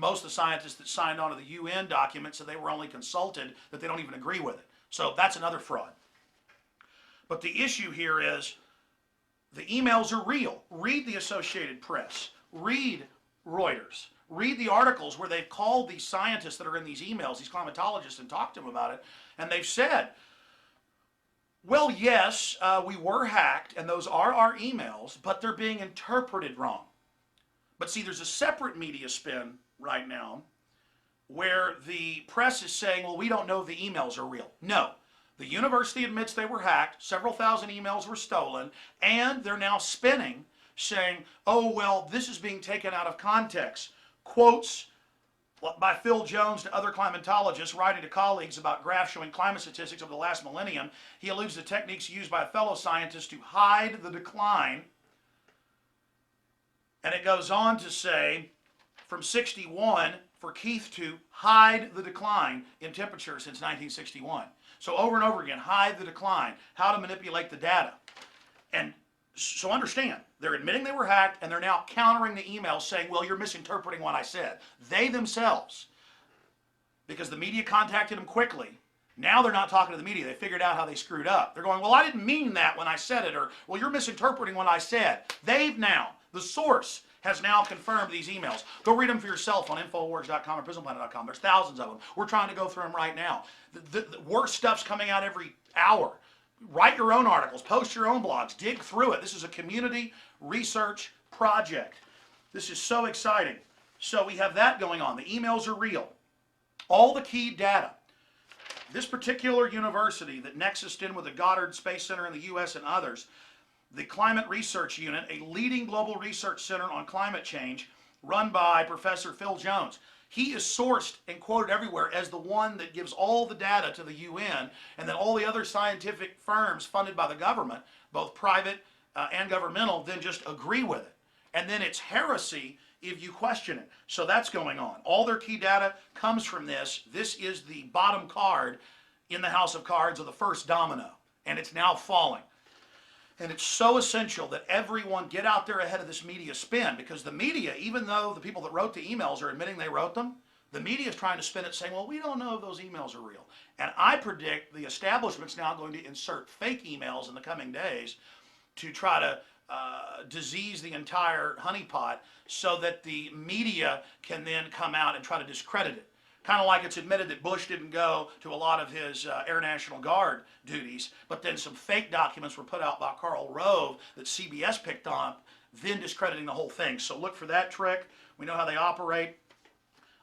most of the scientists that signed on to the UN document said they were only consulted, that they don't even agree with it. So that's another fraud. But the issue here is the emails are real. Read the Associated Press. Read Reuters. Read the articles where they've called these scientists that are in these emails, these climatologists, and talked to them about it. And they've said, well, yes, we were hacked, and those are our emails, but they're being interpreted wrong. But see, there's a separate media spin right now where the press is saying, well, we don't know if the emails are real. No. The university admits they were hacked, several thousand emails were stolen, and they're now spinning, saying, oh, well, this is being taken out of context. Quotes by Phil Jones to other climatologists writing to colleagues about graphs showing climate statistics over the last millennium. He alludes to techniques used by a fellow scientist to hide the decline. And it goes on to say, from 61, for Keith to hide the decline in temperature since 1961. So over and over again, hide the decline, how to manipulate the data. And so understand, they're admitting they were hacked, and they're now countering the emails saying, well, you're misinterpreting what I said. They themselves, because the media contacted them quickly, now they're not talking to the media. They figured out how they screwed up. They're going, well, I didn't mean that when I said it, or, well, you're misinterpreting what I said. They've now, the source has now confirmed these emails. Go read them for yourself on Infowars.com or PrisonPlanet.com. There's thousands of them. We're trying to go through them right now. The worst stuff's coming out every hour. Write your own articles, post your own blogs, dig through it. This is a community research project. This is so exciting. So we have that going on. The emails are real. All the key data. This particular university that nexused in with the Goddard Space Center in the US and others, the Climate Research Unit, a leading global research center on climate change, run by Professor Phil Jones. He is sourced and quoted everywhere as the one that gives all the data to the UN, and then all the other scientific firms funded by the government, both private and governmental, then just agree with it. And then it's heresy if you question it. So that's going on. All their key data comes from this. This is the bottom card in the house of cards of the first domino, and it's now falling. And it's so essential that everyone get out there ahead of this media spin, because the media, even though the people that wrote the emails are admitting they wrote them, the media is trying to spin it saying, well, we don't know if those emails are real. And I predict the establishment's now going to insert fake emails in the coming days to try to disease the entire honeypot so that the media can then come out and try to discredit it. Kind of like it's admitted that Bush didn't go to a lot of his Air National Guard duties, but then some fake documents were put out by Karl Rove that CBS picked up, then discrediting the whole thing. So look for that trick. We know how they operate.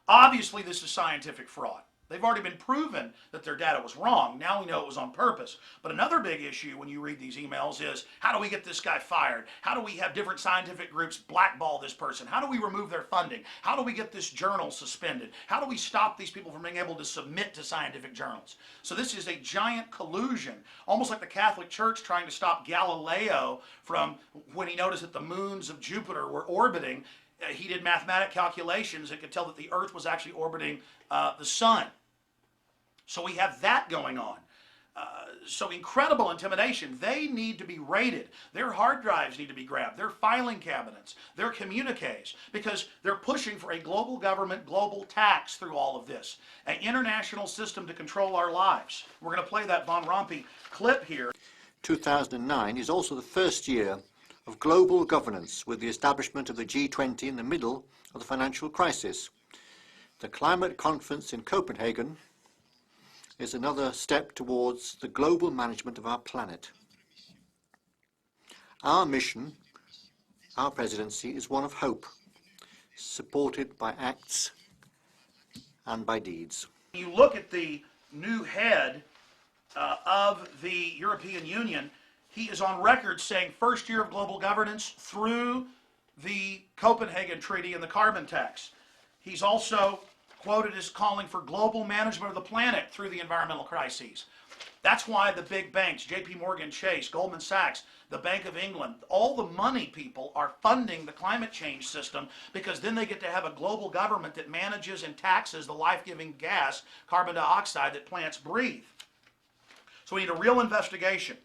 Obviously, this is scientific fraud. They've already been proven that their data was wrong. Now we know it was on purpose. But another big issue when you read these emails is, how do we get this guy fired? How do we have different scientific groups blackball this person? How do we remove their funding? How do we get this journal suspended? How do we stop these people from being able to submit to scientific journals? So this is a giant collusion, almost like the Catholic Church trying to stop Galileo from, when he noticed that the moons of Jupiter were orbiting, he did mathematic calculations and could tell that the Earth was actually orbiting the sun. So we have that going on. So incredible intimidation. They need to be raided. Their hard drives need to be grabbed. Their filing cabinets, their communiques, because they're pushing for a global government, global tax through all of this. An international system to control our lives. We're going to play that Von Rompuy clip here. 2009 is also the first year of global governance, with the establishment of the G20 in the middle of the financial crisis. The climate conference in Copenhagen is another step towards the global management of our planet. Our mission, our presidency, is one of hope, supported by acts and by deeds. You look at the new head of the European Union, he is on record saying first year of global governance through the Copenhagen Treaty and the carbon tax. He's also quoted as calling for global management of the planet through the environmental crises. That's why the big banks, JP Morgan Chase, Goldman Sachs, the Bank of England, all the money people are funding the climate change system, because then they get to have a global government that manages and taxes the life-giving gas, carbon dioxide, that plants breathe. So we need a real investigation.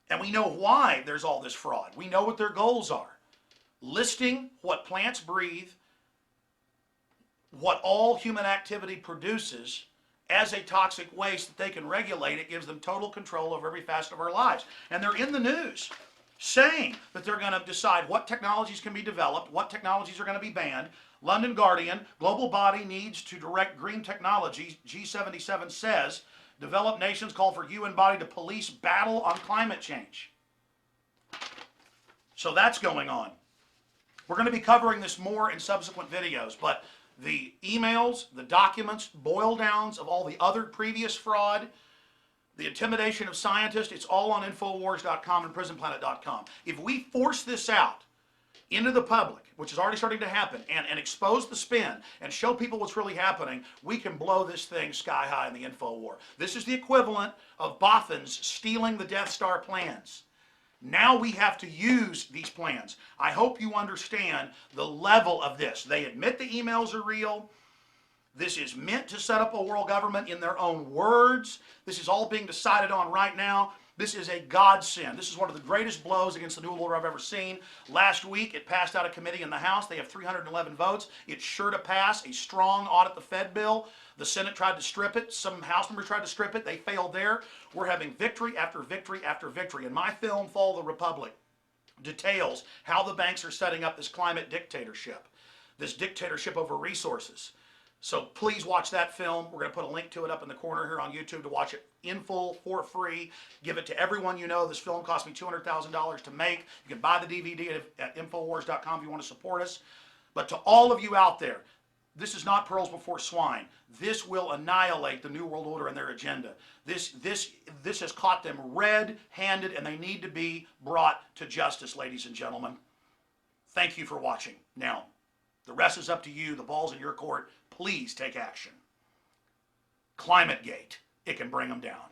And we know why there's all this fraud. We know what their goals are. Listing what plants breathe what all human activity produces as a toxic waste that they can regulate. It gives them total control over every facet of our lives. And they're in the news saying that they're going to decide what technologies can be developed, what technologies are going to be banned. London Guardian, global body needs to direct green technologies. G77 says, developed nations call for UN body to police battle on climate change. So that's going on. We're going to be covering this more in subsequent videos, but the emails, the documents, boil downs of all the other previous fraud, the intimidation of scientists, it's all on Infowars.com and PrisonPlanet.com. If we force this out into the public, which is already starting to happen, and expose the spin and show people what's really happening, we can blow this thing sky high in the info war. This is the equivalent of Bothans stealing the Death Star plans. Now we have to use these plans. I hope you understand the level of this. They admit the emails are real. This is meant to set up a world government in their own words. This is all being decided on right now. This is a godsend. This is one of the greatest blows against the New World Order I've ever seen. Last week, it passed out of committee in the House. They have 311 votes. It's sure to pass a strong audit the Fed bill. The Senate tried to strip it. Some House members tried to strip it. They failed there. We're having victory after victory after victory. And my film, Fall of the Republic, details how the banks are setting up this climate dictatorship, this dictatorship over resources. So please watch that film. We're going to put a link to it up in the corner here on YouTube to watch it in full for free. Give it to everyone you know. This film cost me $200,000 to make. You can buy the DVD at Infowars.com if you want to support us. But to all of you out there, this is not pearls before swine. This will annihilate the New World Order and their agenda. This has caught them red-handed, and they need to be brought to justice, ladies and gentlemen. Thank you for watching. Now, the rest is up to you. The ball's in your court. Please take action. ClimateGate, it can bring them down.